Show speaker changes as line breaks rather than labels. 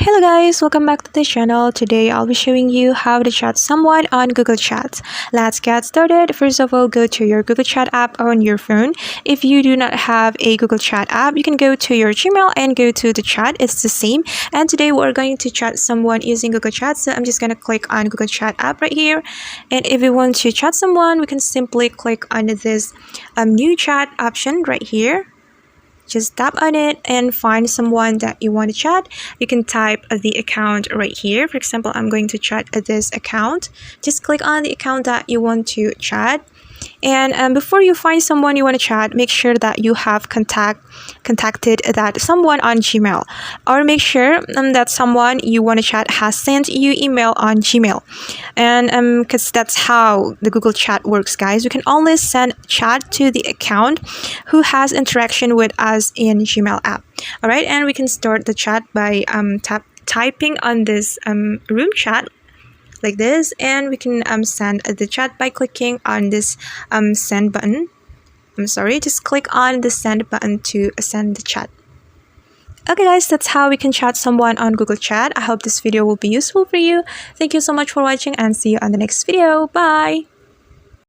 Hello guys, welcome back to the channel. Today I'll be showing you how to chat someone on Google Chat. Let's get started. First of all, go to your Google Chat app on your phone. If you do not have a Google Chat app, you can go to your Gmail and go to the chat. It's the same. And today we're going to chat someone using Google Chat. So I'm just going to click on Google Chat app right here. And if we want to chat someone, we can simply click on this new chat option right here. Just tap on it and find someone that you want to chat. You can type the account right here. For example, I'm going to chat this account. Just click on the account that you want to chat. And before you find someone you want to chat, make sure that you have contacted that someone on Gmail, or make sure that someone you want to chat has sent you email on Gmail. And because that's how the Google Chat works, guys. We can only send chat to the account who has interaction with us in Gmail app. All right, and we can start the chat by typing on this room chat like this, and we can send the chat by clicking on this send button. Just click on the send button to send the chat. Okay guys, that's how we can chat someone on Google Chat. I hope this video will be useful for you. Thank you so much for watching and see you on the next video. Bye.